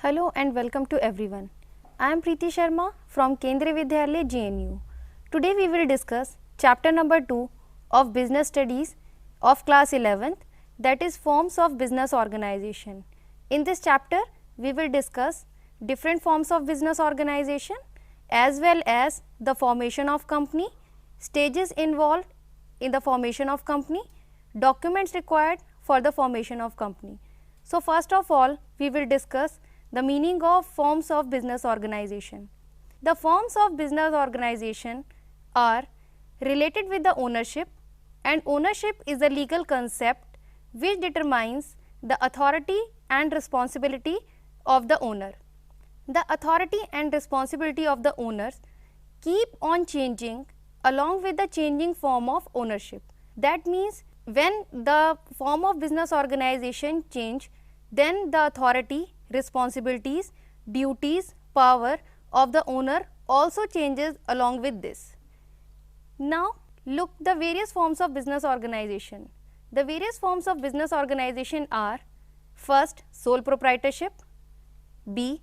Hello and welcome to everyone. I am Preeti Sharma from Kendriya Vidyalaya JNU. Today we will discuss chapter number 2 of Business Studies of class 11th, that is forms of business organization. In this chapter we will discuss different forms of business organization as well as the formation of company, stages involved in the formation of company, documents required for the formation of company. So first of all we will discuss the meaning of forms of business organization. The forms of business organization are related with the ownership, and ownership is a legal concept which determines the authority and responsibility of the owner. The authority and responsibility of the owners keep on changing along with the changing form of ownership. That means when the form of business organization change, then the authority, responsibilities, duties, power of the owner also changes along with this. Now look the various forms of business organization. The various forms of business organization are: first, sole proprietorship; B,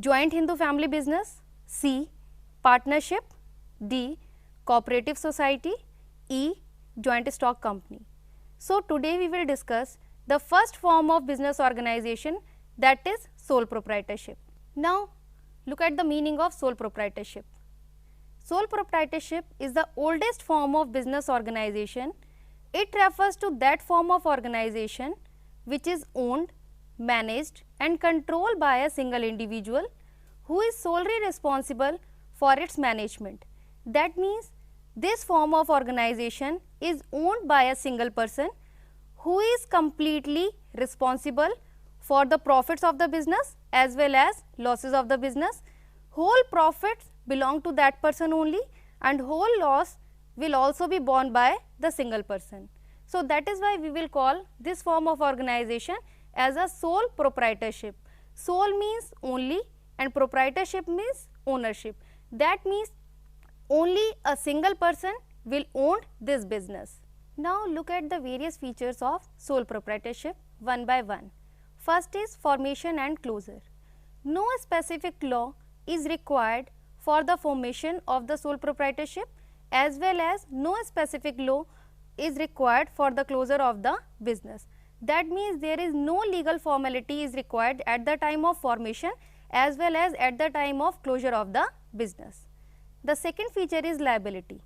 joint Hindu family business; C, partnership; D, cooperative society; E, joint stock company. So today we will discuss the first form of business organization, that is sole proprietorship. Now look at the meaning of sole proprietorship. Sole proprietorship is the oldest form of business organization. It refers to that form of organization which is owned, managed and controlled by a single individual who is solely responsible for its management. That means this form of organization is owned by a single person who is completely responsible for the profits of the business as well as losses of the business. Whole profits belong to that person only, and whole loss will also be borne by the single person. So that is why we will call this form of organization as a sole proprietorship. Sole means only and proprietorship means ownership. That means only a single person will own this business. Now look at the various features of sole proprietorship one by one. First is formation and closure. No specific law is required for the formation of the sole proprietorship, as well as no specific law is required for the closure of the business. That means there is no legal formality is required at the time of formation as well as at the time of closure of the business. The second feature is liability.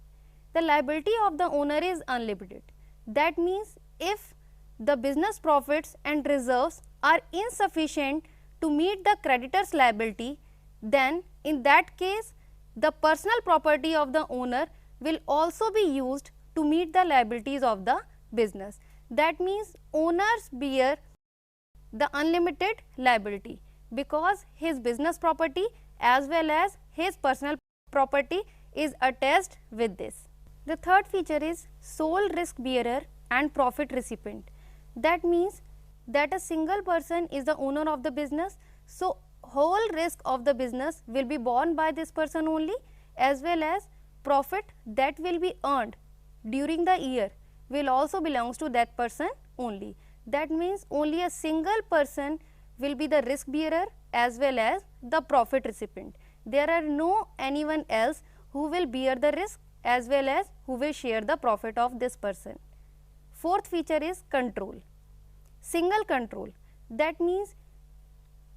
The liability of the owner is unlimited. That means if the business profits and reserves are insufficient to meet the creditor's liability, then in that case the personal property of the owner will also be used to meet the liabilities of the business. That means owners bear the unlimited liability because his business property as well as his personal property is attached with this. The third feature is sole risk bearer and profit recipient. That means that a single person is the owner of the business, so whole risk of the business will be borne by this person only, as well as profit that will be earned during the year will also belongs to that person only. That means only a single person will be the risk bearer as well as the profit recipient. There are no anyone else who will bear the risk as well as who will share the profit of this person. Fourth feature is control. Single control. That means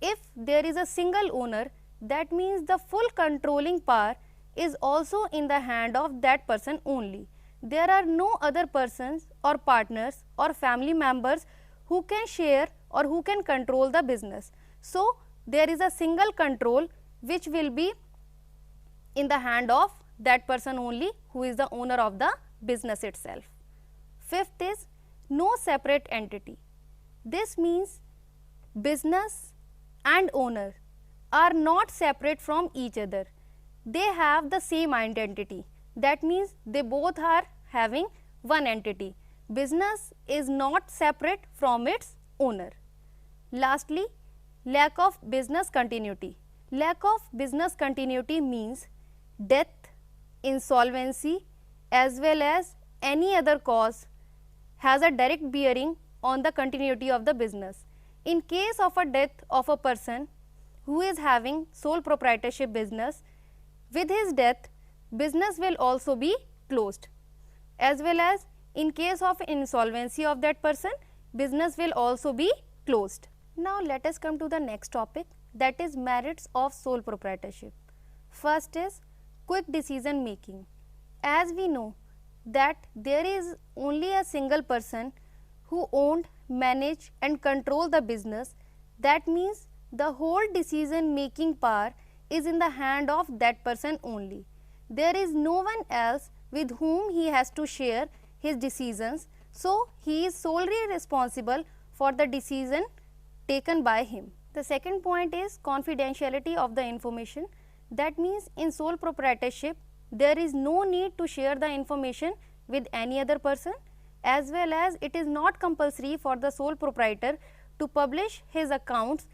if there is a single owner, that means the full controlling power is also in the hand of that person only. There are no other persons or partners or family members who can share or who can control the business. So there is a single control which will be in the hand of that person only who is the owner of the business itself. Fifth is no separate entity. This means business and owner are not separate from each other. They have the same identity. That means they both are having one entity. Business is not separate from its owner. Lastly, lack of business continuity. Lack of business continuity means death, insolvency as well as any other cause has a direct bearing on the continuity of the business. In case of a death of a person who is having sole proprietorship business, with his death, business will also be closed, as well as in case of insolvency of that person, business will also be closed. Now let us come to the next topic, that is merits of sole proprietorship. First is quick decision making. As we know that there is only a single person who owned, manage and control the business, that means the whole decision making power is in the hand of that person only. There is no one else with whom he has to share his decisions, so he is solely responsible for the decision taken by him. The second point is confidentiality of the information. That means in sole proprietorship, there is no need to share the information with any other person, as well as it is not compulsory for the sole proprietor to publish his accounts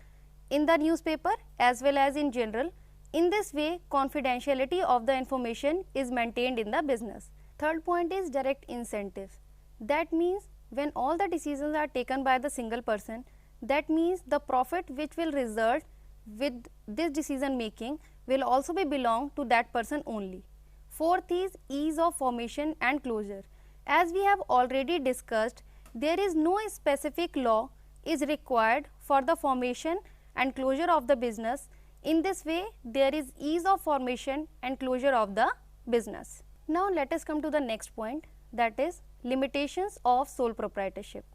in the newspaper as well as in general. In this way, confidentiality of the information is maintained in the business. Third point is direct incentives. That means when all the decisions are taken by the single person, that means the profit which will result with this decision making will also be belong to that person only. Fourth is ease of formation and closure. As we have already discussed, there is no specific law is required for the formation and closure of the business. In this way, there is ease of formation and closure of the business. Now let us come to the next point, that is limitations of sole proprietorship.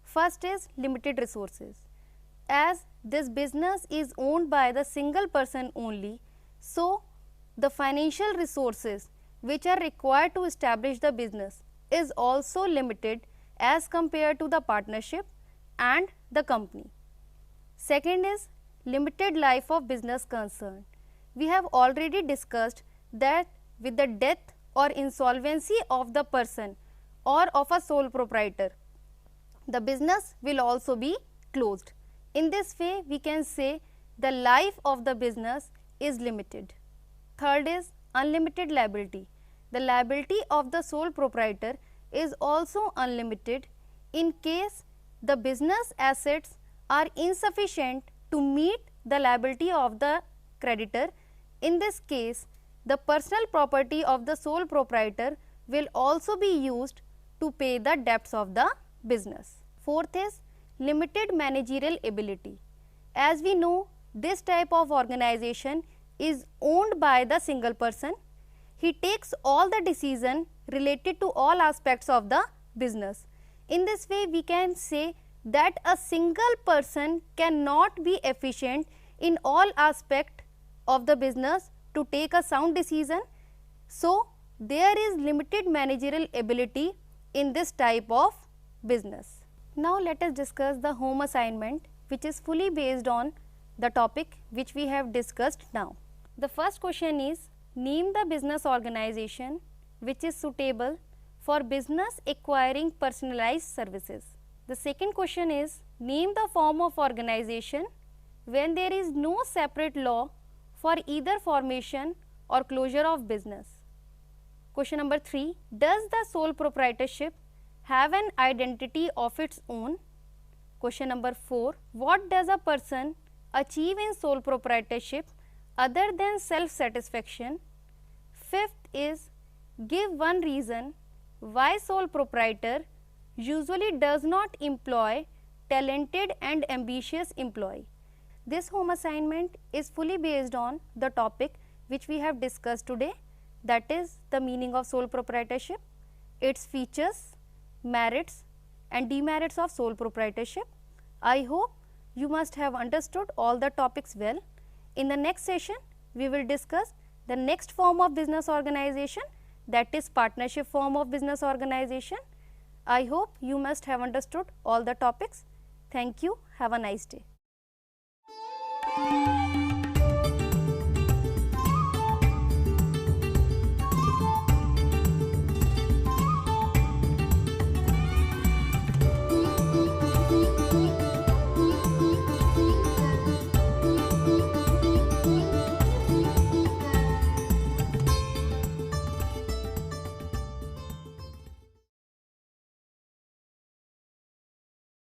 First is limited resources. As this business is owned by the single person only, so the financial resources which are required to establish the business is also limited as compared to the partnership and the company. Second is limited life of business concern. We have already discussed that with the death or insolvency of the person or of a sole proprietor, the business will also be closed. In this way, we can say the life of the business is limited. Third is unlimited liability. The liability of the sole proprietor is also unlimited in case the business assets are insufficient to meet the liability of the creditor. In this case, the personal property of the sole proprietor will also be used to pay the debts of the business. Fourth is limited managerial ability. As we know, this type of organization is owned by the single person. He takes all the decision related to all aspects of the business. In this way, we can say that a single person cannot be efficient in all aspects of the business to take a sound decision. So, there is limited managerial ability in this type of business. Now, let us discuss the home assignment, which is fully based on the topic which we have discussed now. The first question is, name the business organization which is suitable for business acquiring personalized services. The second question is, name the form of organization when there is no separate law for either formation or closure of business. Question number 3, does the sole proprietorship have an identity of its own? Question number 4, what does a person achieve in sole proprietorship other than self-satisfaction? Fifth is, give one reason why sole proprietor usually does not employ talented and ambitious employee. This home assignment is fully based on the topic which we have discussed today, that is the meaning of sole proprietorship, its features, merits and demerits of sole proprietorship. I hope you must have understood all the topics well. In the next session, we will discuss the next form of business organization, that is partnership form of business organization. I hope you must have understood all the topics. Thank you. Have a nice day.